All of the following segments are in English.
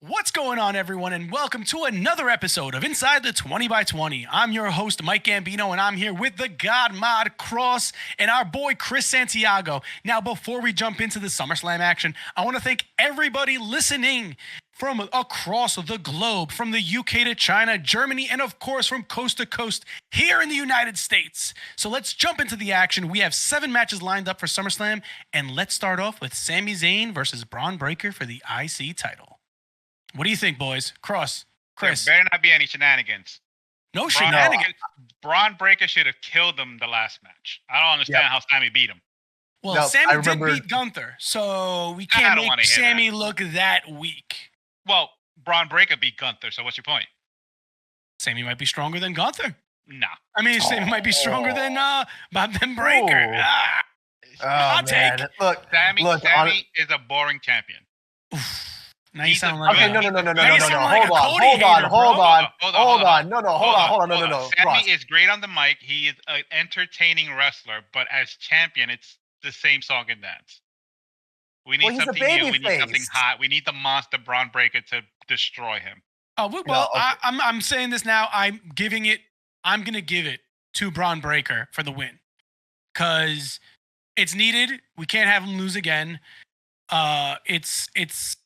What's going on, everyone, and welcome to another episode of Inside the 20 by 20. I'm your host, Mike Gambino, and I'm here with the God Mod Cross and our boy, Chris Santiago. Now, before we jump into the SummerSlam action, I want to thank everybody listening from across the globe, from the UK to China, Germany, and of course, from coast to coast here in the United States. So let's jump into the action. We have 7 matches lined up for SummerSlam, and let's start off with Sami Zayn versus Braun Breaker for the IC title. What do you think, boys? Chris. There better not be any shenanigans. No shenanigans. Braun Breaker should have killed him the last match. I don't understand how Sami beat him. Well, Sami did beat Gunther, so we can't make Sami look that weak. Well, Braun Breaker beat Gunther, so what's your point? Sami might be stronger than Gunther. Nah. I mean, Sami might be stronger than Breaker. Hot take. Look, Sami is a boring champion. Now you sound like no. Hold on. Sami is great on the mic. He is an entertaining wrestler, but as champion, it's the same song and dance. We need something new. We need something hot. We need the monster Braun Breaker to destroy him. I'm saying this now. I'm gonna give it to Braun Breaker for the win, because it's needed. We can't have him lose again. It's.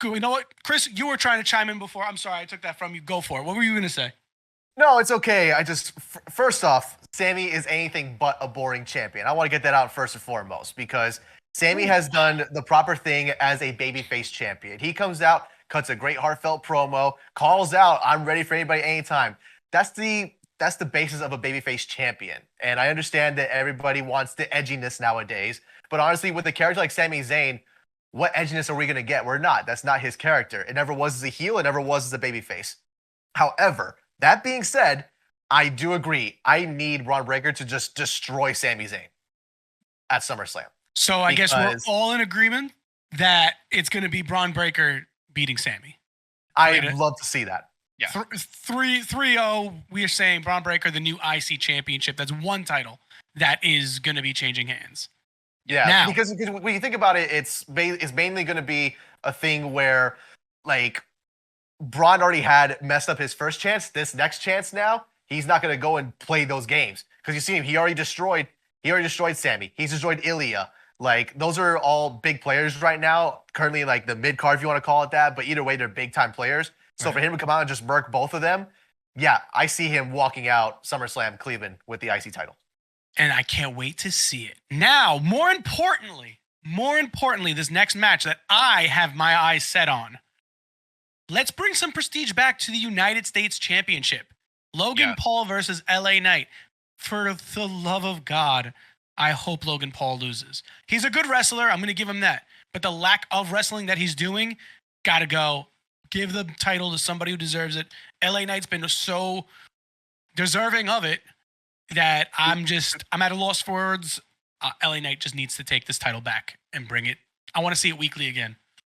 You know what, Chris? You were trying to chime in before. I'm sorry, I took that from you. Go for it. What were you going to say? No, it's okay. First off, Sami is anything but a boring champion. I want to get that out first and foremost, because Sami has done the proper thing as a babyface champion. He comes out, cuts a great heartfelt promo, calls out, "I'm ready for anybody anytime." That's the basis of a babyface champion. And I understand that everybody wants the edginess nowadays, but honestly, with a character like Sami Zayn, what edginess are we going to get? We're not. That's not his character. It never was as a heel. It never was as a babyface. However, that being said, I do agree. I need Braun Breaker to just destroy Sami Zayn at SummerSlam. So I guess we're all in agreement that it's going to be Braun Breaker beating Sami. I'd love to see that. Yeah. 3-0, we are saying Braun Breaker, the new IC championship. That's one title that is going to be changing hands. Yeah, because when you think about it, it's mainly going to be a thing where, like, Braun already had messed up his first chance. This next chance now, he's not going to go and play those games, because you see him. He already destroyed Sami. He's destroyed Ilya. Like, those are all big players right now. Currently, like the mid card, if you want to call it that. But either way, they're big time players. So for him to come out and just murk both of them, yeah, I see him walking out SummerSlam Cleveland with the IC title. And I can't wait to see it. Now, more importantly, this next match that I have my eyes set on. Let's bring some prestige back to the United States Championship. Logan Paul versus LA Knight. For the love of God, I hope Logan Paul loses. He's a good wrestler. I'm going to give him that. But the lack of wrestling that he's doing, gotta go. Give the title to somebody who deserves it. LA Knight's been so deserving of it that I'm at a loss for words. LA Knight just needs to take this title back and bring it. I want to see it weekly again.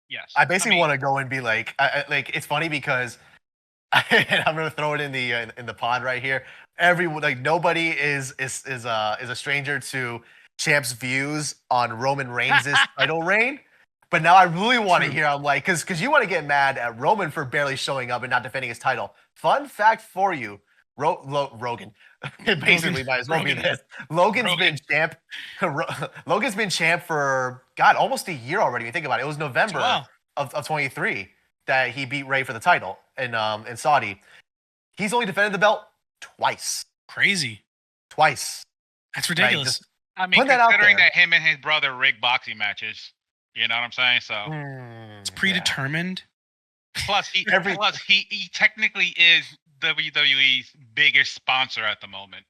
Yes. I basically want to go and be like it's funny because and I'm gonna throw it in the pod right here. Nobody is a stranger to Champ's views on Roman Reigns' title reign. But now I really want to hear. I'm like, because you want to get mad at Roman for barely showing up and not defending his title. Fun fact for you, Rogan. It basically might as well be this. Logan's been champ for almost a year already. When you think about it, it was November of 23 that he beat Ray for the title in Saudi. He's only defended the belt twice. Crazy. Twice. That's ridiculous. Considering that him and his brother rig boxing matches, you know what I'm saying? So it's predetermined. Plus, he technically is WWE's biggest sponsor at the moment.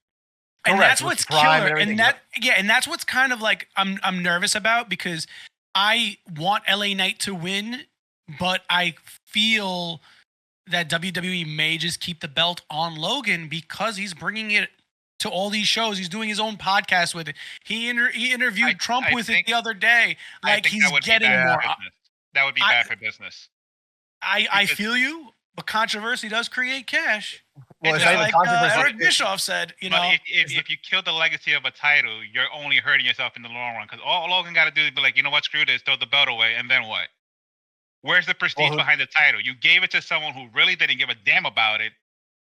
And that's what's killer. And that's what's kind of like I'm nervous about, because I want LA Knight to win, but I feel that WWE may just keep the belt on Logan because he's bringing it to all these shows. He's doing his own podcast with it. He interviewed Trump with it the other day. Like, he's getting more. That would be bad for business. I feel you. But controversy does create cash. Well, it's like Eric Bischoff said, if you kill the legacy of a title, you're only hurting yourself in the long run. Because all Logan got to do is be like, you know what, screw this, throw the belt away, and then what? Where's the prestige behind the title? You gave it to someone who really didn't give a damn about it,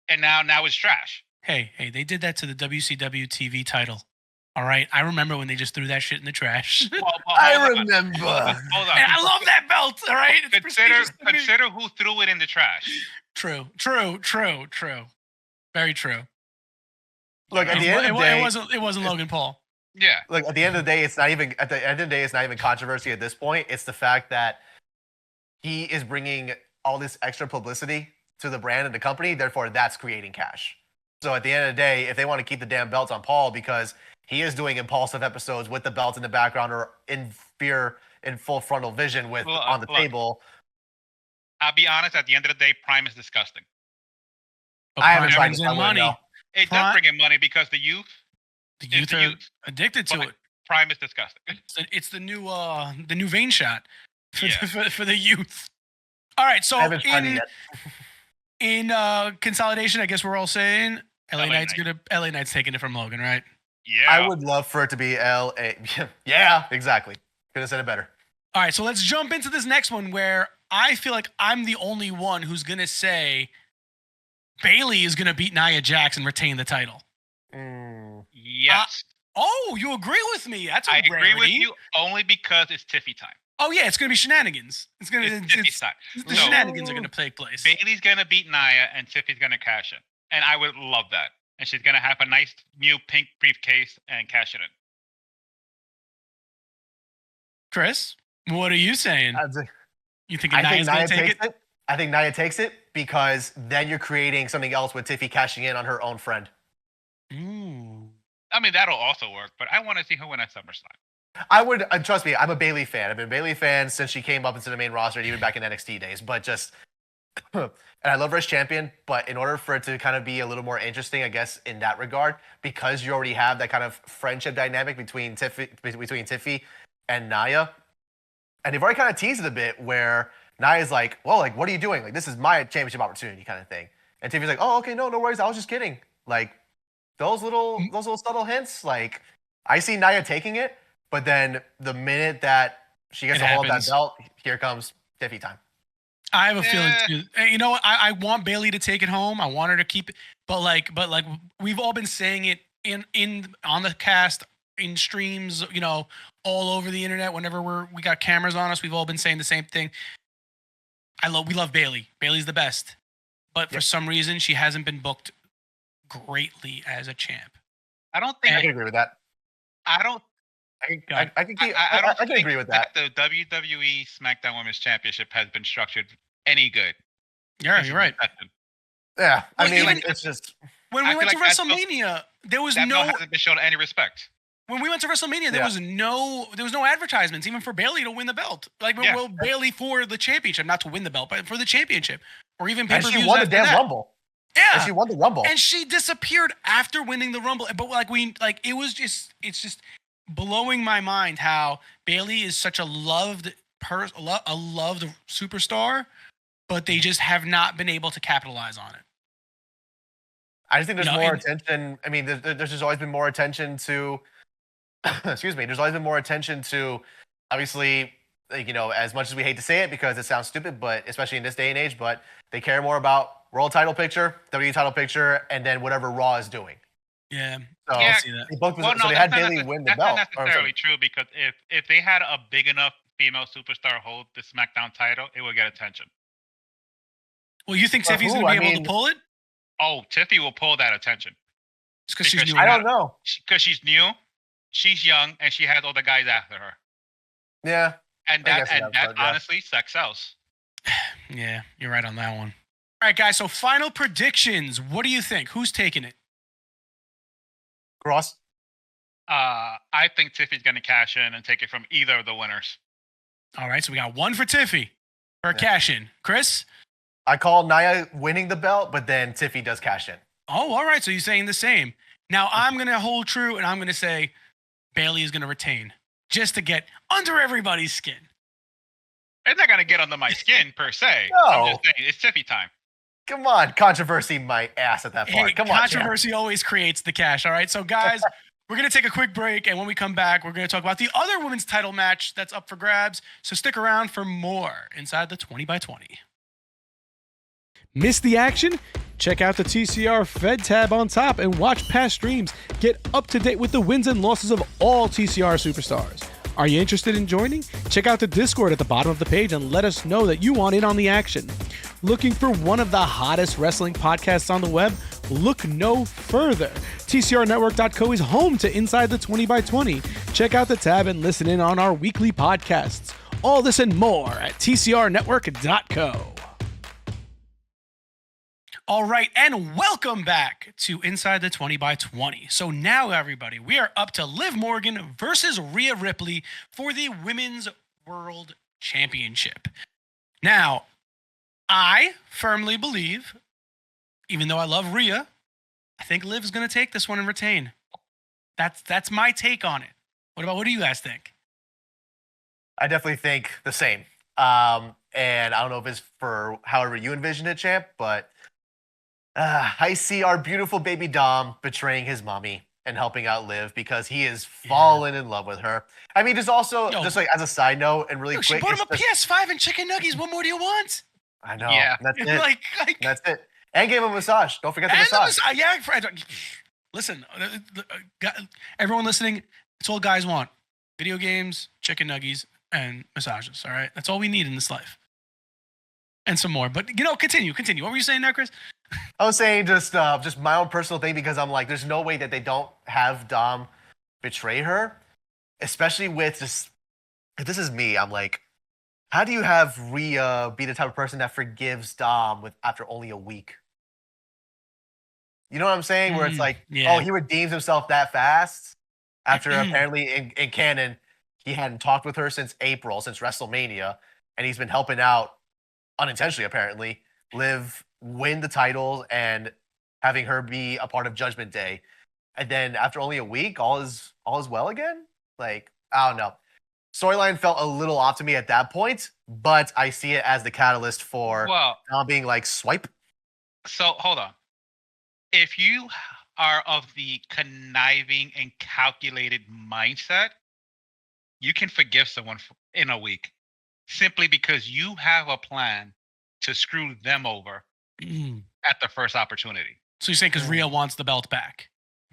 and now it's trash. Hey, they did that to the WCW TV title. All right, I remember when they just threw that shit in the trash. I remember. Hold on. And I love that belt. All right, consider who threw it in the trash. True. Very true. Look, at the end of the day, it wasn't Logan Paul. Yeah. Look, at the end of the day, it's not even controversy at this point. It's the fact that he is bringing all this extra publicity to the brand and the company. Therefore, that's creating cash. So at the end of the day, if they want to keep the damn belts on Paul because he is doing impulsive episodes with the belts in the background or in full frontal vision on the table. I'll be honest. At the end of the day, Prime is disgusting. I haven't tried to money. It does bring in money because the youth are addicted to it. Prime is disgusting. It's the new vein shot for the youth. All right, so in consolidation, I guess we're all saying LA Knight's taking it from Logan, right? Yeah. I would love for it to be LA. Yeah, exactly. Could have said it better. All right, so let's jump into this next one where I feel like I'm the only one who's gonna say Bayley is gonna beat Nia Jax and retain the title. Yes. You agree with me? That's a I rarity. agree with you only because it's Tiffy time. Oh yeah, it's gonna be shenanigans. It's Tiffy time. The shenanigans are gonna take place. Bayley's gonna beat Nia and Tiffy's gonna cash in, and I would love that. And she's gonna have a nice new pink briefcase and cash it in. Chris, what are you saying? You think Nia's Nia gonna take it? I think Nia takes it because then you're creating something else with Tiffy cashing in on her own friend. Ooh. I mean, that'll also work, but I want to see her win at SummerSlam. I would, trust me, I'm a Bayley fan. I've been a Bayley fan since she came up into the main roster, and even back in NXT days. But just, and I love her as champion, but in order for it to kind of be a little more interesting, I guess, in that regard, because you already have that kind of friendship dynamic between Tiffy and Nia, and they've already kind of teased it a bit where Nia's like, well, like, what are you doing? Like, this is my championship opportunity kind of thing. And Tiffy's like, oh, okay, no worries. I was just kidding. Like, those little subtle hints, like, I see Nia taking it, but then the minute that she gets a hold of that belt, here comes Tiffy time. I have a feeling too. You know what? I want Bayley to take it home. I want her to keep it, but like we've all been saying it on the cast, in streams, you know, all over the internet. Whenever we got cameras on us, we've all been saying the same thing. We love Bayley. Bayley's the best, but for some reason she hasn't been booked greatly as a champ. I don't think I can agree with that. I don't can agree with that. The WWE SmackDown Women's Championship has been structured any good. Yeah, you're right. Yeah, I mean, it's just when we went to WrestleMania, there was hasn't been shown any respect. When we went to WrestleMania, there was no advertisements even for Bayley to win the belt. Like, well, Bayley for the championship, not to win the belt, but for the championship, or even pay-per-views. And she won the damn Rumble. Yeah, and she won the Rumble, and she disappeared after winning the Rumble. But it's just blowing my mind how Bayley is such a loved superstar, but they just have not been able to capitalize on it. I just think there's more attention. I mean, there's just always been more attention to. Excuse me. There's always been more attention to, obviously, like, you know, as much as we hate to say it because it sounds stupid, but especially in this day and age, but they care more about world title picture, WWE title picture, and then whatever Raw is doing. Yeah. So, I see that. So they had Bayley win the belt. That's not necessarily true because if they had a big enough female superstar hold the SmackDown title, it would get attention. Well, you think Tiffy's going to be able to pull it? Oh, Tiffy will pull that attention. It's because she's new. I don't know. Because she's new, she's young, and she has all the guys after her. Yeah. And that honestly, sex sells. Yeah, you're right on that one. All right, guys. So final predictions. What do you think? Who's taking it? Cross. I think Tiffy's going to cash in and take it from either of the winners. All right, so we got one for Tiffy for cash in. Chris? I call Nia winning the belt, but then Tiffy does cash in. Oh, all right. So you're saying the same. Now I'm going to hold true, and I'm going to say Bayley is going to retain just to get under everybody's skin. It's not going to get under my skin, per se. No. I'm just saying, it's Tiffy time. Come on, controversy my ass at that point. Come on, controversy always creates the cash, all right? So, guys, We're going to take a quick break, and when we come back, we're going to talk about the other women's title match that's up for grabs. So stick around for more inside the 20 by 20. Miss the action? Check out the TCR Fed tab on top and watch past streams. Get up to date with the wins and losses of all TCR superstars. Are you interested in joining? Check out the Discord at the bottom of the page and let us know that you want in on the action. Looking for one of the hottest wrestling podcasts on the web? Look no further. TCRnetwork.co is home to Inside the 20 by 20. Check out the tab and listen in on our weekly podcasts. All this and more at TCRnetwork.co. All right, and welcome back to Inside the 20 by 20. So now, everybody, we are up to Liv Morgan versus Rhea Ripley for the Women's World Championship. Now, I firmly believe, even though I love Rhea, I think Liv is going to take this one and retain. That's my take on it. What do you guys think? I definitely think the same. And I don't know if it's for however you envision it, champ, but I see our beautiful baby Dom betraying his mommy and helping out Liv because he is fallen in love with her. I mean, there's also, just like as a side note and really quick. She bought him a PS5 and chicken nuggets. What more do you want? I know. Yeah. That's it. like, that's it. And gave him a massage. Don't forget the massage. Listen, everyone listening, it's all guys want. Video games, chicken nuggets, and massages, all right? That's all we need in this life. And some more. But, continue. What were you saying there, Chris? I was saying just my own personal thing because I'm like, there's no way that they don't have Dom betray her, especially with just, if this is me, I'm like, how do you have Rhea be the type of person that forgives Dom after only a week? You know what I'm saying? Where it's like, oh, he redeems himself that fast after apparently in canon, he hadn't talked with her since April, since WrestleMania, and he's been helping out unintentionally, apparently, Liv win the title and having her be a part of Judgment Day. And then after only a week, all is well again? Like, I don't know. Storyline felt a little off to me at that point, but I see it as the catalyst for Dom being like, swipe. So, hold on. If you are of the conniving and calculated mindset, you can forgive someone in a week simply because you have a plan to screw them over at the first opportunity. So you're saying because Rhea wants the belt back.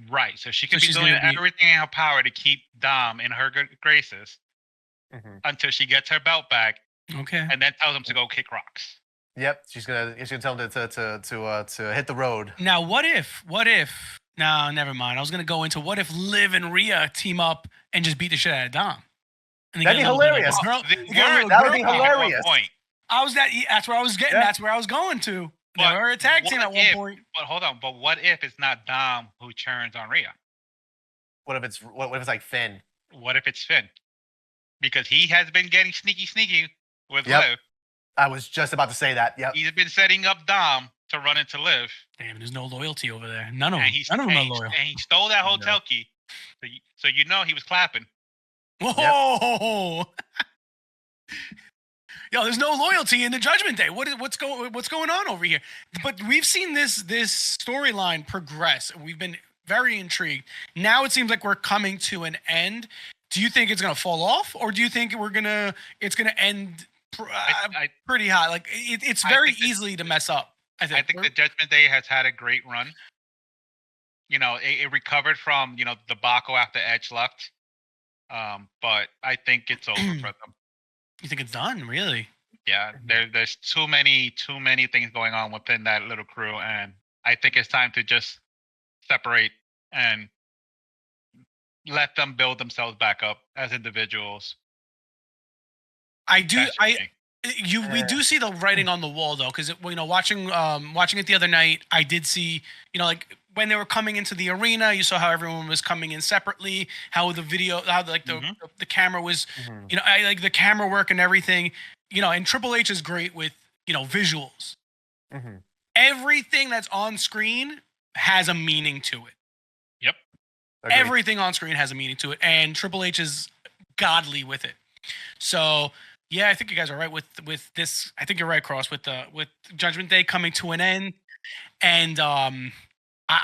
Right. So she can be doing everything in her power to keep Dom in her good graces until she gets her belt back. Okay. And then tells him to go kick rocks. Yep. She's gonna tell him to hit the road. Now what if no, never mind. I was gonna go into what if Liv and Rhea team up and just beat the shit out of Dom. That'd be hilarious. That would be hilarious. That's where I was getting. Yeah. That's where I was going to. They were a tag team at one point. But hold on. But what if it's not Dom who turns on Rhea? What if it's like Finn? What if it's Finn? Because he has been getting sneaky with Liv. I was just about to say that. Yep. He's been setting up Dom to run into Liv. Damn, there's no loyalty over there. None of them are loyal. And he stole that hotel key. So he was clapping. Whoa! Yep. Yo, there's no loyalty in the Judgment Day. What's going on over here? But we've seen this storyline progress. We've been very intrigued. Now it seems like we're coming to an end. Do you think it's gonna fall off, or do you think it's gonna end pretty hot? Like it's very easily to mess up. I think the Judgment Day has had a great run. It recovered from the debacle after Edge left. But I think it's over for them. You think it's done, really? Yeah, there's too many things going on within that little crew, and I think it's time to just separate and let them build themselves back up as individuals. We do see the writing on the wall though, because watching it the other night, I did see like when they were coming into the arena, you saw how everyone was coming in separately, how the camera was, I like the camera work and everything, and Triple H is great with visuals. Everything that's on screen has a meaning to it. Yep. Agreed. Everything on screen has a meaning to it, and Triple H is godly with it. So yeah, I think you guys are right with this. I think you're right, Cross, with Judgment Day coming to an end, and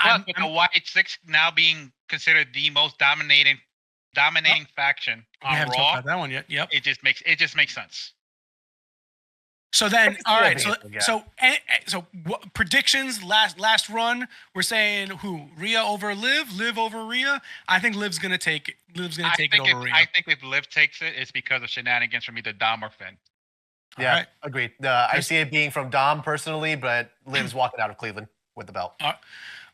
Plus, with the White Six now being considered the most dominating faction on haven't Raw, talked about that one yet. Yep. it just makes sense. So then, all right. Yeah. So predictions. Last run. We're saying who? Rhea over Liv. Liv over Rhea. I think Liv's gonna take it. Liv's gonna take it over Rhea. I think if Liv takes it, it's because of shenanigans from either Dom or Finn. Yeah, right. agreed. I see it being from Dom personally, but Liv's walking out of Cleveland with the belt.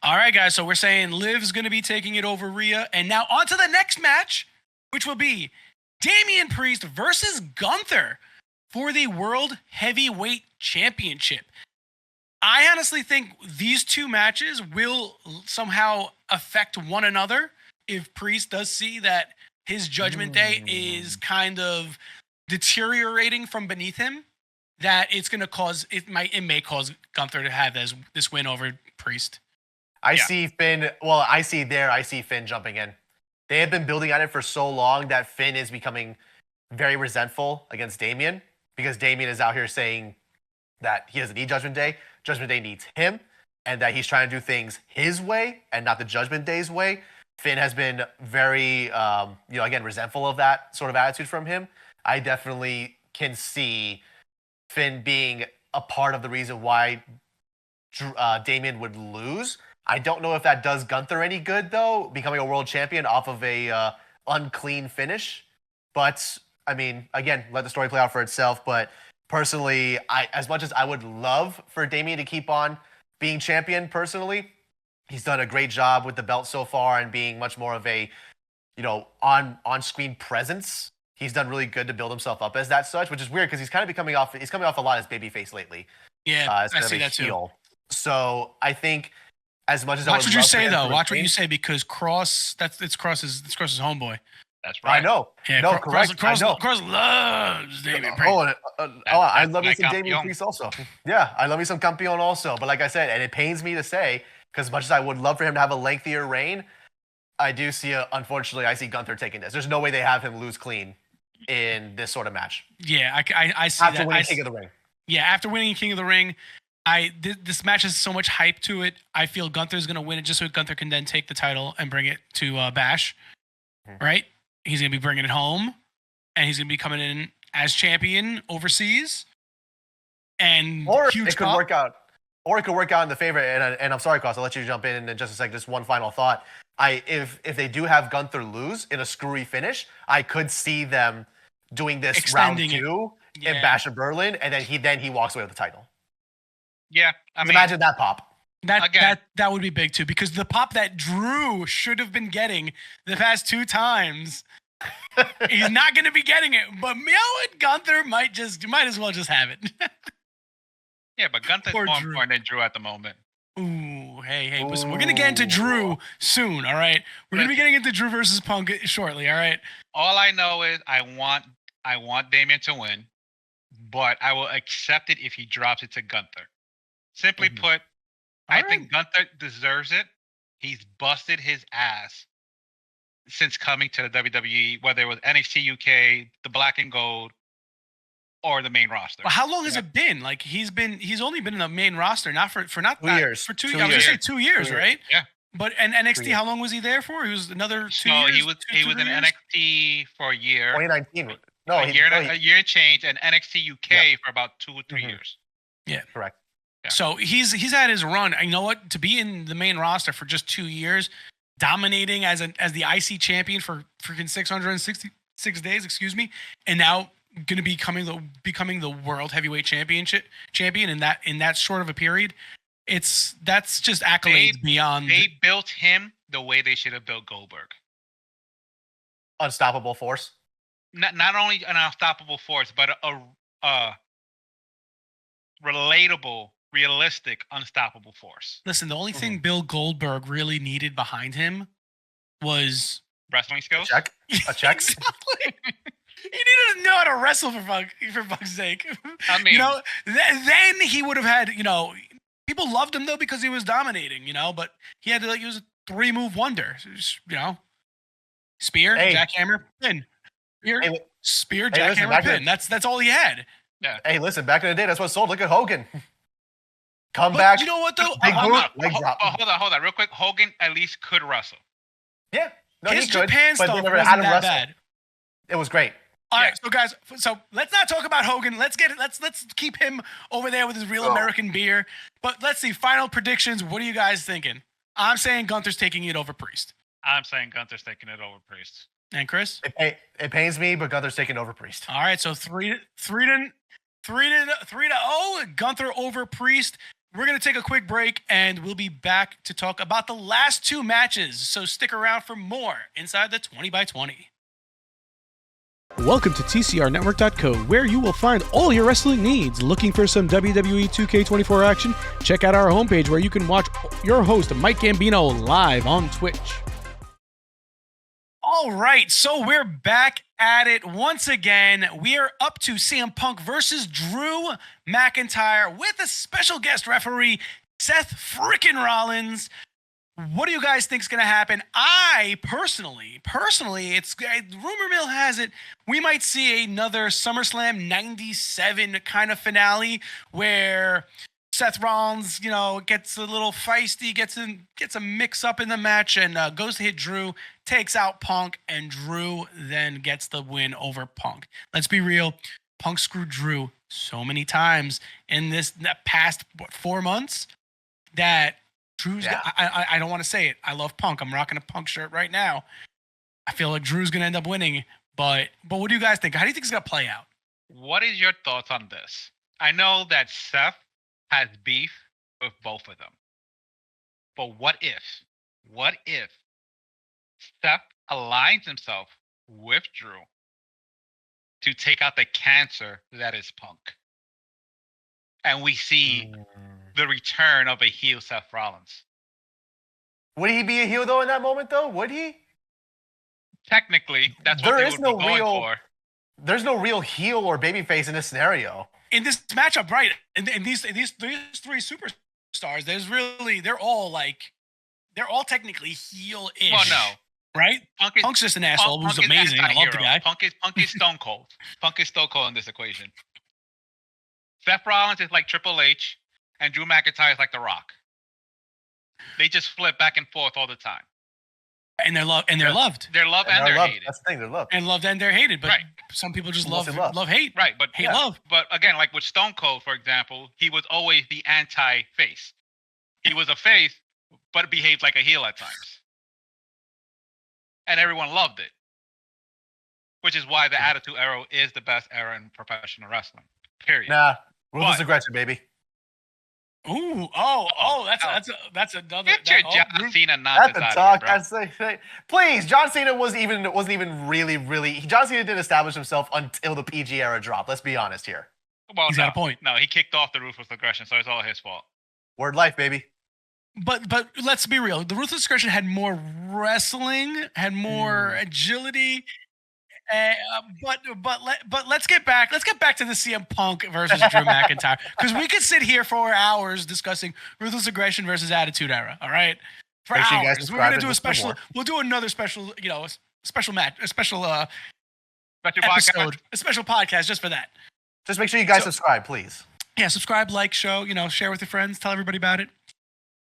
All right, guys. So we're saying Liv's gonna be taking it over Rhea, and now on to the next match, which will be Damian Priest versus Gunther for the World Heavyweight Championship. I honestly think these two matches will somehow affect one another if Priest does see that his Judgment Day is kind of deteriorating from beneath him, that it's going to cause it may cause Gunther to have this win over Priest. I see Finn jumping in. They have been building at it for so long that Finn is becoming very resentful against Damian, because Damian is out here saying that he doesn't need Judgment Day. Judgment Day needs him, and that he's trying to do things his way and not the Judgment Day's way. Finn has been very, again, resentful of that sort of attitude from him. I definitely can see Finn being a part of the reason why Damian would lose. I don't know if that does Gunther any good, though, becoming a world champion off of a unclean finish. But I mean, again, let the story play out for itself. But personally, as much as I would love for Damian to keep on being champion personally, he's done a great job with the belt so far and being much more of a, on-screen presence. He's done really good to build himself up as that such, which is weird because he's coming off a lot as babyface lately. Yeah, I see that too. So I think as much as watch what you say though, watch what you say, because it's Cross's homeboy. That's right. I know. Yeah, no, correct. Cross loves Damian Priest. I love me some Damian Priest also. Yeah, I love me some Campeon also. But like I said, and it pains me to say, because as much as I would love for him to have a lengthier reign, I do see, unfortunately, I see Gunther taking this. There's no way they have him lose clean in this sort of match. Yeah, I see after that. Winning King of the Ring. Yeah, after winning King of the Ring, this match has so much hype to it. I feel Gunther's going to win it just so Gunther can then take the title and bring it to Bash, right? He's going to be bringing it home, and he's going to be coming in as champion overseas. And or it could work out. Or it could work out in the favor. And I'm sorry, Cost, I'll let you jump in just a second. Just one final thought. If they do have Gunther lose in a screwy finish, I could see them doing this extending round 2 in Bash of Berlin, and then he walks away with the title. Yeah, I mean, imagine that pop. That would be big too, because the pop that Drew should have been getting the past 2 times, he's not going to be getting it. But Meow and Gunther might as well just have it. Yeah, but Gunther's more important than Drew at the moment. Ooh, hey, listen, we're going to get into Drew soon, all right? We're going to be getting into Drew versus Punk shortly, all right? All I know is I want Damian to win, but I will accept it if he drops it to Gunther. Simply put, I think Gunther deserves it. He's busted his ass since coming to the WWE, whether it was NXT UK, the Black and Gold, or the main roster. Well, how long has it been? Like he's only been in the main roster, not for 2 years. For 2 years. I was gonna say 2 years, right? Yeah. But and NXT, how long was he there for? He was another 2 years. No, he was in NXT for a year. 2019. No, a year and change, and NXT UK for about 2 or 3 years. Yeah, correct. Yeah. So he's had his run. You know what? To be in the main roster for just 2 years, dominating as the IC champion for freaking 666 days, and now going to be becoming the World Heavyweight champion in that short of a period. That's just accolades beyond. They built him the way they should have built Goldberg. Unstoppable force. Not only an unstoppable force, but a relatable, realistic, unstoppable force. Listen, the only thing Bill Goldberg really needed behind him was wrestling skills. A check. He needed to know how to wrestle for fuck's sake. I mean, then he would have had, people loved him though because he was dominating, but he had to he was a 3-move wonder, spear, jackhammer, pin, spear, jackhammer, pin. That's all he had. Yeah. Hey, listen, back in the day, that's what sold. Look at Hogan. Comeback. You know what though? Big hold boot, on, leg drop. hold on, real quick. Hogan at least could wrestle. Yeah. No, His he could, Japan but stuff they never wasn't had him that wrestle. bad. It was great. All right, so guys, so let's not talk about Hogan. Let's keep him over there with his real American beer. But let's see, final predictions. What are you guys thinking? I'm saying Gunther's taking it over Priest. I'm saying Gunther's taking it over Priest. And Chris? It pains me, but Gunther's taking over Priest. All right, so 3-0, Gunther over Priest. We're going to take a quick break, and we'll be back to talk about the last two matches. So stick around for more inside the 20x20. Welcome to TCRnetwork.co, where you will find all your wrestling needs. Looking for some WWE 2K24 action? Check out our homepage where you can watch your host, Mike Gambino, live on Twitch. All right, so we're back at it once again. We are up to CM Punk versus Drew McIntyre with a special guest referee, Seth frickin' Rollins. What do you guys think is going to happen? I personally, it's rumor mill has it we might see another SummerSlam 97 kind of finale where Seth Rollins, gets a little feisty, gets a mix up in the match, and goes to hit Drew, takes out Punk, and Drew then gets the win over Punk. Let's be real, Punk screwed Drew so many times in that past 4 months that Drew's. Yeah. I don't want to say it. I love Punk. I'm rocking a Punk shirt right now. I feel like Drew's gonna end up winning, but what do you guys think? How do you think it's gonna play out? What is your thoughts on this? I know that Seth has beef with both of them, but what if Seth aligns himself with Drew to take out the cancer that is Punk, and we see the return of a heel Seth Rollins? Would he be a heel though in that moment though? Would he? Technically, that's what they would be going for. There's no real heel or babyface in this scenario. In this matchup, right? In these three superstars, they're all technically heel-ish. Well, no. Right? Punk's just an asshole who's amazing. I love the guy. Punk is Stone Cold. Punk is Stone Cold in this equation. Seth Rollins is like Triple H, and Drew McIntyre is like The Rock. They just flip back and forth all the time. And they're loved. They're loved and they're loved. hated. That's the thing, they're loved. And loved and they're hated. But right. Some people just love hate. Right, but hate love. But again, like with Stone Cold, for example, he was always the anti-face. He was a face, but behaved like a heel at times. And everyone loved it. Which is why the Attitude Era is the best era in professional wrestling. Period. Nah, ruthless aggression, baby. Ooh, that's another. Get your John Cena nonsense out of here, bro. Please, John Cena wasn't even really. John Cena didn't establish himself until the PG era dropped. Let's be honest here. Well, He's got a point. No, he kicked off the ruthless aggression, so it's all his fault. Word life, baby. But let's be real. The ruthless aggression had more wrestling, had more agility. But let's get back to the CM Punk versus Drew McIntyre, because we could sit here for hours discussing ruthless aggression versus Attitude Era. All right, for hours. We're gonna do a special. We'll do another special. Special match, a special podcast just for that. Just make sure you guys subscribe, please. Yeah, subscribe, like, share with your friends, tell everybody about it.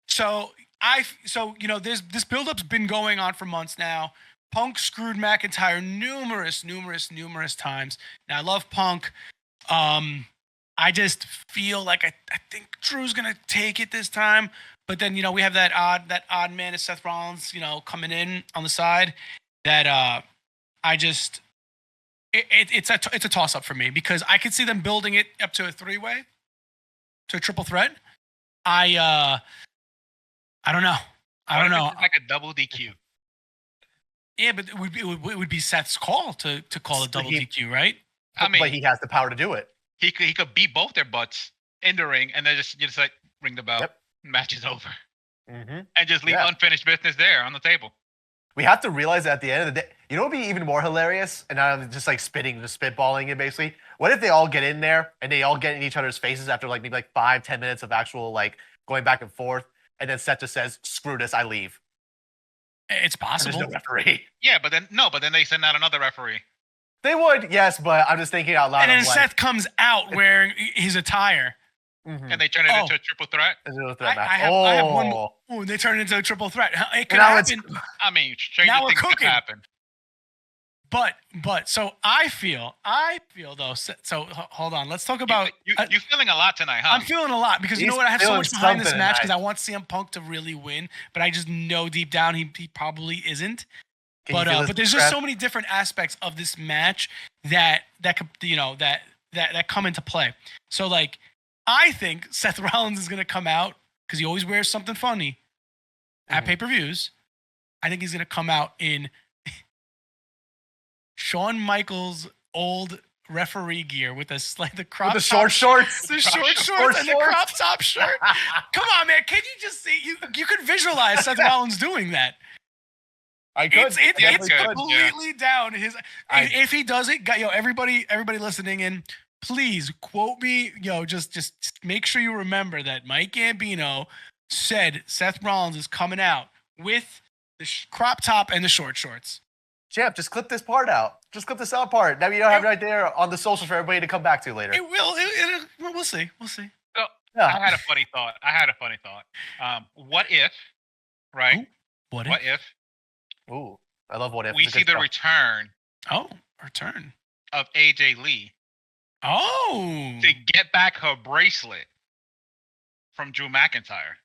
So this build-up's been going on for months now. Punk screwed McIntyre numerous times. Now I love Punk. I just feel like I think Drew's gonna take it this time. But then we have that odd man of Seth Rollins, coming in on the side. That it's a toss up for me, because I could see them building it up to a 3-way, to a triple threat. I don't know. I don't know. It's like a double DQ. Yeah, but it would be Seth's call to call a double DQ, right? I mean, but he has the power to do it. He could beat both their butts in the ring, and then just like ring the bell. Yep. Match is over. Mm-hmm. And just leave unfinished business there on the table. We have to realize that at the end of the day, what would be even more hilarious, and not just like spitballing it basically. What if they all get in there and they all get in each other's faces after like maybe like 5-10 minutes of actual like going back and forth, and then Seth just says, "Screw this, I leave." It's possible. There's no referee. Yeah, but then they send out another referee. They would, yes, but I'm just thinking out loud. And then Seth comes out wearing his attire. and they turn it into a triple threat. I have one more. Ooh, they turn it into a triple threat. It could happen. I mean, stranger things could happen. But so I feel though. So hold on. Let's talk about. You're feeling a lot tonight, huh? I'm feeling a lot because you know what? I have so much behind this match because I want CM Punk to really win, but I just know deep down he probably isn't. But there's just so many different aspects of this match that come into play. So like, I think Seth Rollins is gonna come out because he always wears something funny at pay-per-views. I think he's gonna come out in Shawn Michaels' old referee gear with the short shorts, and the crop top shirt. Come on, man! Can you just see? You could visualize Seth Rollins doing that. I could. It's completely down his. If he does it, everybody listening in, please quote me. Just make sure you remember that Mike Gambino said Seth Rollins is coming out with the crop top and the short shorts. Champ, just clip this part out. Just clip this out part. Now you don't have it right there on the socials for everybody to come back to later. It will. We'll see. So, yeah. I had a funny thought. What if, right? Ooh, what if? Ooh, I love what if. We see the return. Oh, return of AJ Lee. Oh, to get back her bracelet from Drew McIntyre.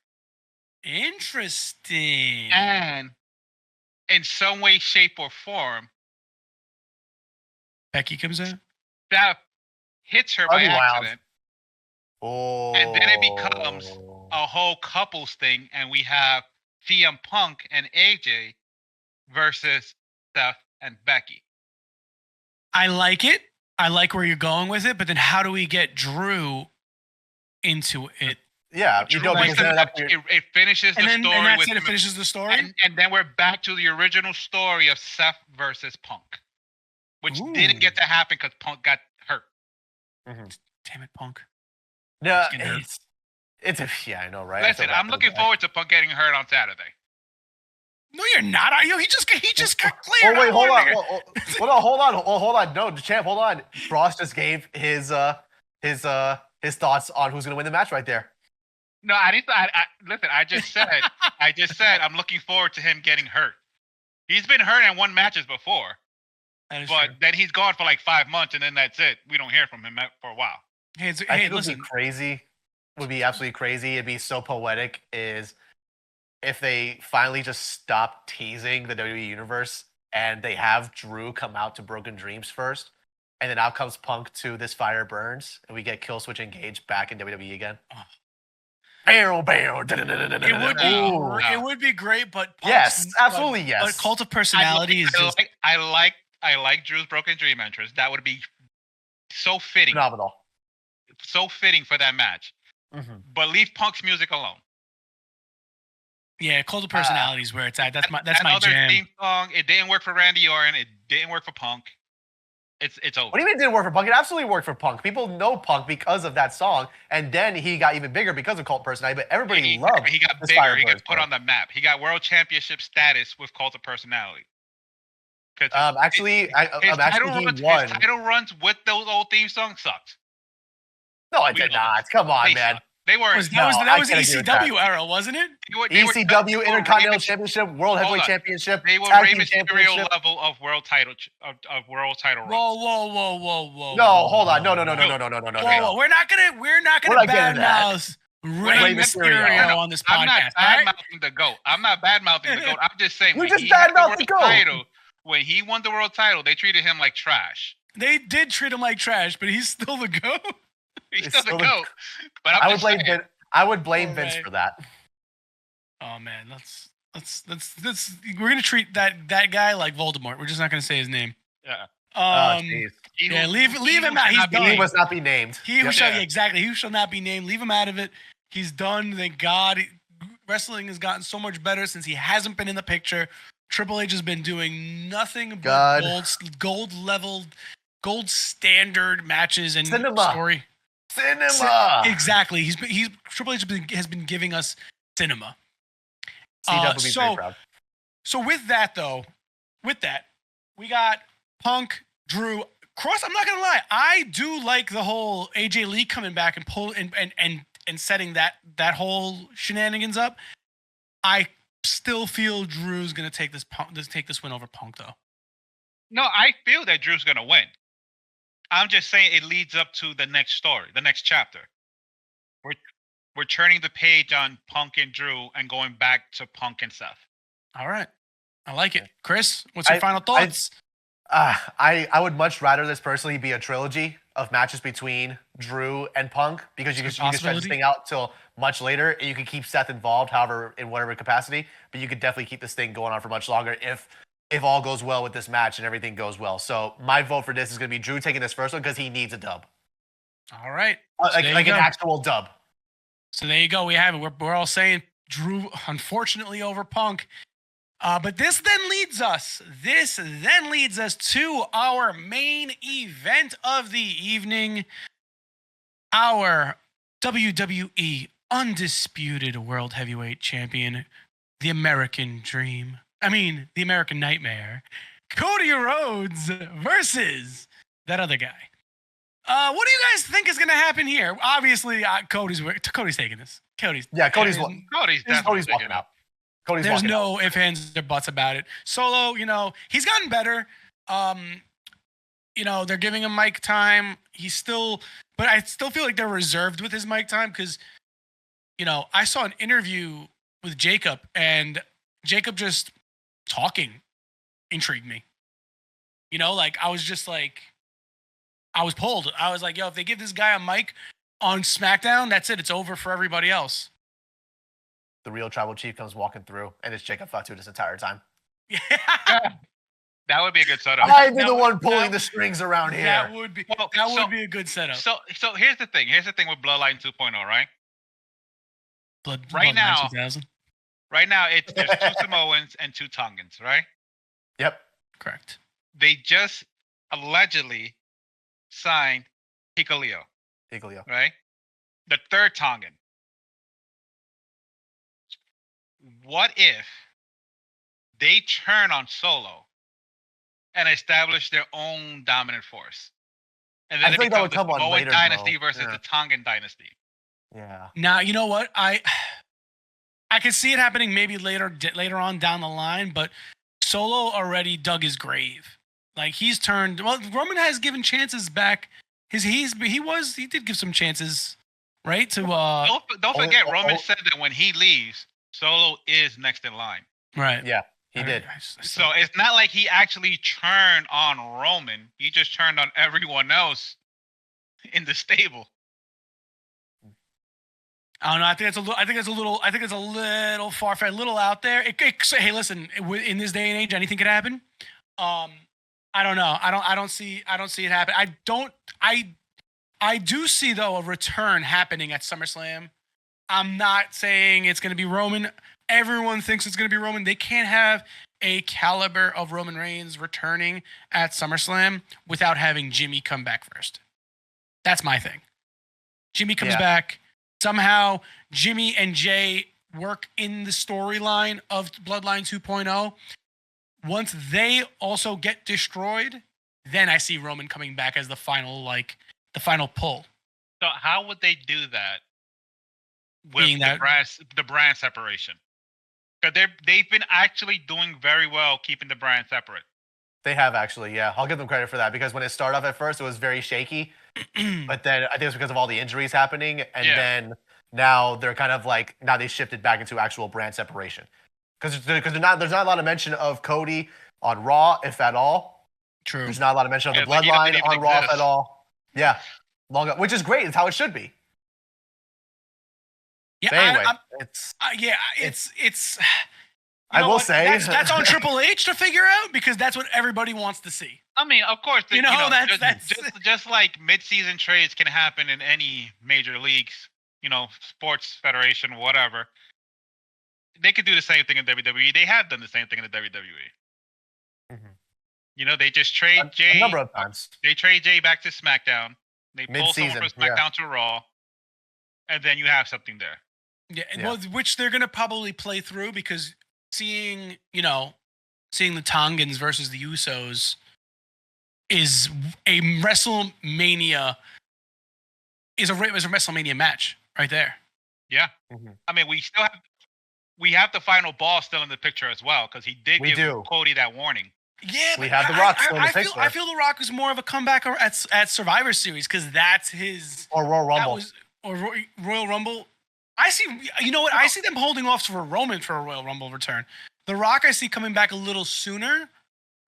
Interesting. And in some way, shape, or form, Becky comes in. That hits her by accident. Oh. And then it becomes a whole couples thing, and we have CM Punk and AJ versus Steph and Becky. I like it. I like where you're going with it, but then how do we get Drew into it? Yeah, it finishes the story. And that's it finishes the story? And then we're back to the original story of Seth versus Punk, which didn't get to happen because Punk got hurt. Mm-hmm. Damn it, Punk. No, it's yeah, I know, right? Listen, I'm looking forward to Punk getting hurt on Saturday. No, you're not, are you? He just got cleared. Oh wait, hold on. No, champ, hold on. Ross just gave his thoughts on who's gonna win the match right there. No, I didn't. Listen. I just said I'm looking forward to him getting hurt. He's been hurt and won matches before, but then he's gone for like 5 months, and then that's it. We don't hear from him for a while. Hey, listen. Would be absolutely crazy. It'd be so poetic. Is if they finally just stop teasing the WWE universe and they have Drew come out to Broken Dreams first, and then out comes Punk to This Fire Burns, and we get Killswitch Engage back in WWE again. Oh. It would be great, but yes, absolutely yes. But Cult of Personality is just... I like Drew's Broken Dream entrance. That would be so fitting, phenomenal, so fitting for that match. Mm-hmm. But leave Punk's music alone. Yeah, Cult of Personality is where it's at. That's my jam. Theme song. It didn't work for Randy Orton. It didn't work for Punk. It's over. What do you mean it didn't work for Punk? It absolutely worked for Punk. People know Punk because of that song, and then he got even bigger because of Cult of Personality. But everybody loved. He got bigger. He got put on the map. He got world championship status with Cult of Personality. He won. His title runs with those old theme songs sucked. No, it did not. Come on, man. Sucked. They were. That was the ECW era, wasn't it? ECW Intercontinental Championship, World Heavyweight Championship. They were Rey Mysterio level of world title runs. Whoa. No, hold on. No. Whoa. We're not gonna badmouth Rey Mysterio on this podcast. I'm not badmouthing the GOAT. I'm just saying. You just badmouthed the GOAT. When he won the world title, they treated him like trash. They did treat him like trash, but he's still the GOAT. He's still the GOAT. But I would blame Vince for that. Oh man, let's we're gonna treat that guy like Voldemort. We're just not gonna say his name. Yeah. Leave him out. He's done. He must not be named. He who shall not be named. Leave him out of it. He's done. Thank God. Wrestling has gotten so much better since he hasn't been in the picture. Triple H has been doing nothing but gold standard matches and story. Cinema. Exactly. Triple H has been giving us cinema. So with that, we got Punk, Drew, Cross. I'm not gonna lie, I do like the whole AJ Lee coming back and pull and and setting that whole shenanigans up. I still feel Drew's gonna take this win over Punk though. No, I feel that Drew's gonna win. I'm just saying it leads up to the next story, the next chapter. We're turning the page on Punk and Drew and going back to Punk and Seth. All right, I like it. Chris, what's your final thoughts? I would much rather this personally be a trilogy of matches between Drew and Punk, because you can stretch this thing out till much later, and you can keep Seth involved, however, in whatever capacity. But you could definitely keep this thing going on for much longer if all goes well with this match and everything goes well. So my vote for this is going to be Drew taking this first one because he needs a dub. All right, like an actual dub. So there you go. We have it. We're all saying Drew, unfortunately, over Punk. But this then leads us to our main event of the evening. Our WWE Undisputed World Heavyweight Champion, the American Dream. The American Nightmare. Cody Rhodes versus that other guy. What do you guys think is going to happen here? Obviously, Cody's taking this. Cody's definitely walking out. There's no ifs, ands, or buts about it. Solo, he's gotten better. They're giving him mic time. But I still feel like they're reserved with his mic time because, I saw an interview with Jacob, and Jacob just talking intrigued me. I was pulled. I was like, yo, if they give this guy a mic on SmackDown, that's it. It's over for everybody else. The real tribal chief comes walking through, and it's Jacob Fatu this entire time. Yeah. That would be a good setup. I'd be the one pulling the strings around here. That would be a good setup. So here's the thing. Here's the thing with Bloodline 2.0, right? Right now, there's 2 Samoans and 2 Tongans, right? Yep. Correct. They just allegedly signed Hikuleo. Right? The 3rd Tongan. What if they turn on Solo and establish their own dominant force? And then I think that would come the on Samoan later, dynasty versus the Tongan dynasty. Yeah. Now, you know what? I can see it happening maybe later on down the line, but Solo already dug his grave. Like he's turned. Well, Roman has given chances back. He did give some chances, right? To don't forget, Roman said that when he leaves, Solo is next in line. Right. Yeah, he did. So it's not like he actually turned on Roman. He just turned on everyone else in the stable. I don't know. I think it's a little far-fetched, a little out there. Hey, listen. In this day and age, anything could happen. I don't know. I don't see it happen. I do see though a return happening at SummerSlam. I'm not saying it's going to be Roman. Everyone thinks it's going to be Roman. They can't have a caliber of Roman Reigns returning at SummerSlam without having Jimmy come back first. That's my thing. Jimmy comes back. Somehow Jimmy and Jay work in the storyline of Bloodline 2.0. Once they also get destroyed, then I see Roman coming back as the final pull. So how would they do that with the brand separation? Because they've been actually doing very well keeping the brand separate. They have actually, yeah. I'll give them credit for that because when it started off at first, it was very shaky. But then I think it's because of all the injuries happening. And then now they're kind of now they shifted back into actual brand separation. Because there's not a lot of mention of Cody on Raw, if at all. True. There's not a lot of mention of the Bloodline on Raw, if at all. Yeah. Which is great. It's how it should be. Yeah, anyway, it's. I will say that's on Triple H to figure out because that's what everybody wants to see. I mean, of course, that's just like mid-season trades can happen in any major leagues, sports federation, whatever. They could do the same thing in WWE. They have done the same thing in the WWE. Mm-hmm. They just trade Jay a number of times. They trade Jay back to SmackDown. They pull someone from SmackDown to Raw, and then you have something there. Yeah, well, which they're gonna probably play through because seeing the Tongans versus the Usos is a WrestleMania match. right there. Yeah. Mhm. I mean, we have the final ball still in the picture as well because he did give Cody that warning. Yeah, we but have The Rock still in the I picture. feel The Rock is more of a comeback at Survivor Series because that's his or Royal Rumble Royal Rumble. I see. You know what? I see them holding off for Roman for a Royal Rumble return. The Rock I see coming back a little sooner.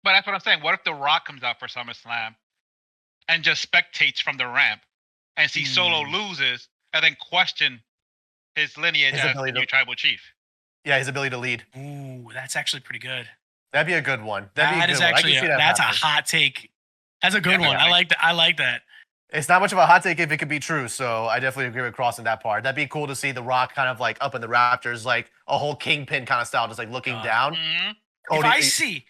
But that's what I'm saying. What if The Rock comes out for SummerSlam and just spectates from the ramp and see Solo loses and then question his lineage as the new tribal chief? Yeah, his ability to lead. Ooh, that's actually pretty good. That'd be a good one. That's a hot take. That's a good one. I like that. I like that. It's not much of a hot take if it could be true, so I definitely agree with Cross in that part. That'd be cool to see The Rock kind of like up in the rafters, like a whole kingpin kind of style, just like looking down. Cody, I see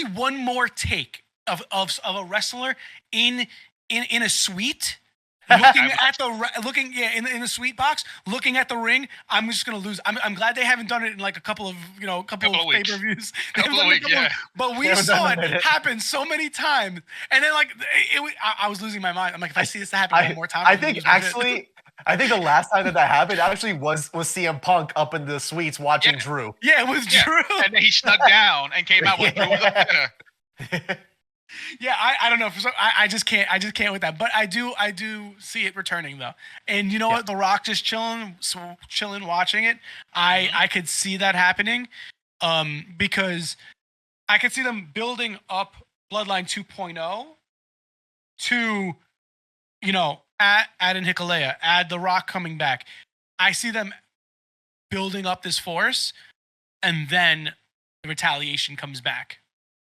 one more take of a wrestler in a suite. Looking at in the sweet box, looking at the ring, I'm just gonna lose. I'm glad they haven't done it in like a couple of pay-per-views. But we saw it happen so many times, and then like I was losing my mind. I'm like, if I see this happen one more time, I think the last time that happened actually was CM Punk up in the suites watching Drew. Yeah, it was Drew, and then he snuck down and came out with Drew. Yeah, I don't know. I just can't with that. But I do see it returning though. And you know what? The Rock just chilling, watching it. I could see that happening, because I could see them building up Bloodline 2.0 to, add in Hikulea, add The Rock coming back. I see them building up this force, and then the retaliation comes back.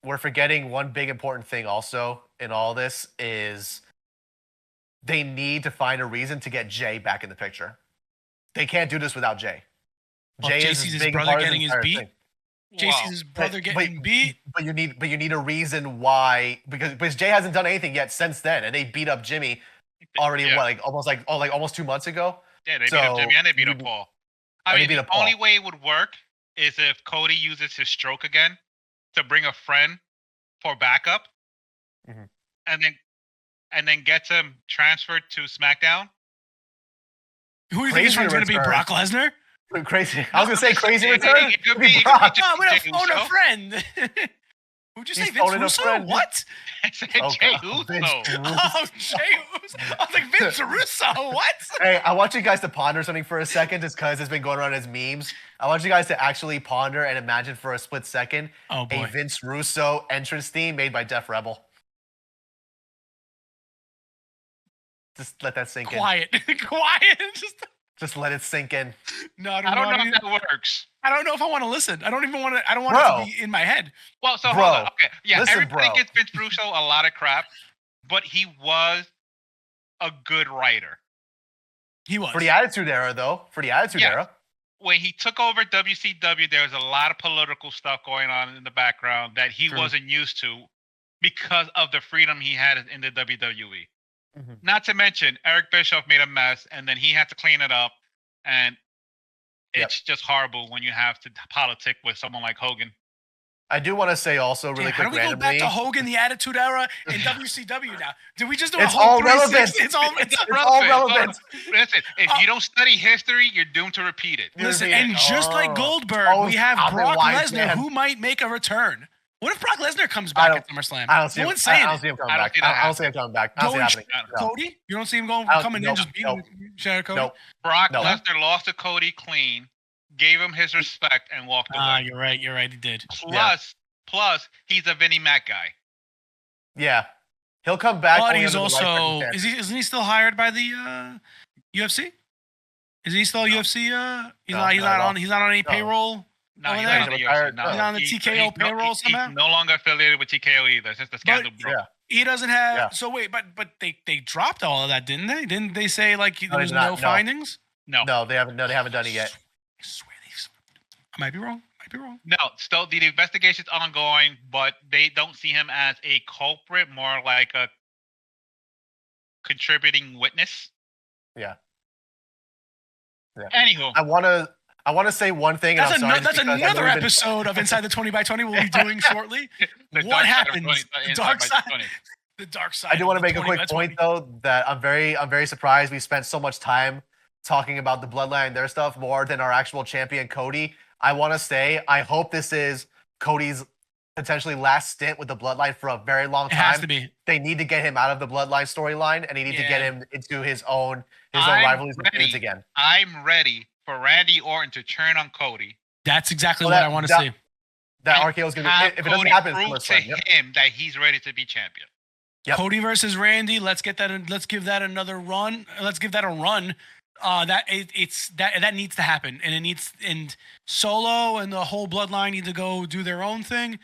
We're forgetting one big important thing also in all this is they need to find a reason to get Jay back in the picture. They can't do this without Jay. Jay is his brother getting his beat. JC's his brother getting beat. But you need a reason why, because Jay hasn't done anything yet since then, and they beat up Jimmy already almost 2 months ago. Yeah, they beat up Jimmy and they beat up Paul. I mean, the only way it would work is if Cody uses his stroke again to bring a friend for backup, and then gets him transferred to SmackDown. Who do you think is going to be Brock Lesnar? Crazy. I was going to say crazy return. It could be Brock. I'm going to phone a friend. Who'd you say, Vince Russo? What? I said Jay Uso. Oh, Jay Uso. I was like, Vince Russo, what? Hey, I want you guys to ponder something for a second, just because it's been going around as memes. I want you guys to actually ponder and imagine for a split second a Vince Russo entrance theme made by Def Rebel. Just let that sink in. Quiet. Just let it sink in. No, I don't know if that works. I don't know if I want to listen. I don't want it to be in my head. Well, so hold on. Okay. Yeah, everybody gives Vince Russo a lot of crap, but he was a good writer. He was. For the Attitude Era, though. When he took over WCW, there was a lot of political stuff going on in the background that he wasn't used to because of the freedom he had in the WWE. Not to mention, Eric Bischoff made a mess, and then he had to clean it up, and it's just horrible when you have to politic with someone like Hogan. I do want to say also really quick, how do we go back to Hogan, the Attitude Era, and WCW now? Did we just do a whole 360? It's all relevant. Listen, if you don't study history, you're doomed to repeat it. Listen, and just like Goldberg, we have Brock Lesnar, who might make a return. What if Brock Lesnar comes back at SummerSlam? I don't see him coming back. I don't see him coming back. I don't see it happening. Cody? You don't see him coming in just beating Cody? Nope. Brock Lesnar lost to Cody clean, gave him his respect, and walked away. You're right. He did. Plus, he's a Vinnie Mac guy. Yeah. He'll come back. But he's also... Isn't he still hired by the UFC? Is he still UFC? He's not on any payroll? No, he's not on the TKO payroll somehow? He's no longer affiliated with TKO either since the scandal broke. He doesn't have... Yeah. So wait, but they dropped all of that, didn't they? Didn't they say like there was no findings? No, they haven't done it yet. I swear I might be wrong. No, still the investigation's ongoing, but they don't see him as a culprit, more like a contributing witness. Yeah. Anywho, I want to say one thing. That's another episode of Inside the 20 by 20 we'll be doing shortly. What happens? Dark side. The dark side. I do want to make a quick point though that I'm very surprised we spent so much time talking about the Bloodline and their stuff more than our actual champion Cody. I want to say I hope this is Cody's potentially last stint with the Bloodline for a very long time. It has to be. They need to get him out of the Bloodline storyline, and they need to get him into his own rivalries and feuds again. I'm ready for Randy Orton to turn on Cody. That's exactly what I want to see. That RKO is going to be, if it doesn't happen, prove to him that he's ready to be champion. Yep. Cody versus Randy. Let's give that another run. Let's give that a run. That needs to happen, and Solo and the whole Bloodline need to go do their own thing.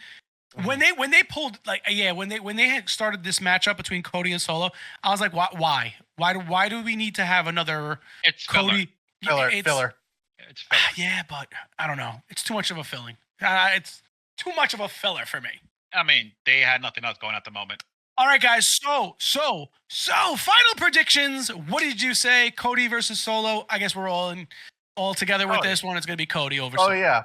When they pulled when they had started this matchup between Cody and Solo, I was like, why do we need to have another Cody filler? It's filler. Yeah, but I don't know. It's too much of a filling. It's too much of a filler for me. I mean, they had nothing else going at the moment. All right, guys. So final predictions. What did you say? Cody versus Solo. I guess we're all together with this one. It's gonna be Cody over. Oh Solo. yeah.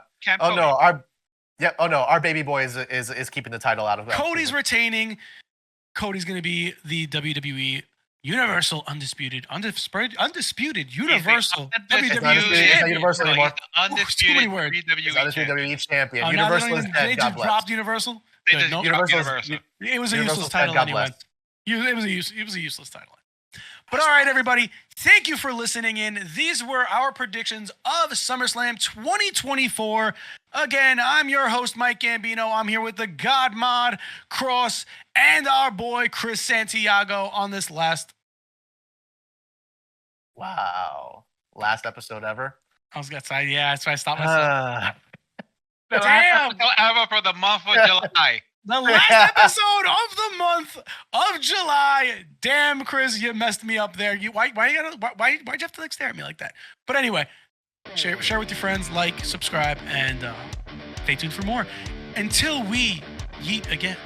Our baby boy is keeping the title out of that. Cody's retaining. Cody's gonna be the WWE Universal Undisputed Universal WWE Universal anymore. Undisputed WWE champion. Universal is dead. They just dropped Universal. Universal. It was a useless title anyway. It was a useless title. But all right, everybody, thank you for listening in. These were our predictions of SummerSlam 2024. Again, I'm your host, Mike Gambino. I'm here with the God Mod, Cross, and our boy, Chris Santiago on this last... Wow. Last episode ever? I was going to say, yeah, that's why I stopped myself. Damn! Ever for the month of July. The last episode of the month of July. Damn, Chris, you messed me up there. Why'd you have to stare at me like that? But anyway, share with your friends, like, subscribe, and stay tuned for more. Until we yeet again.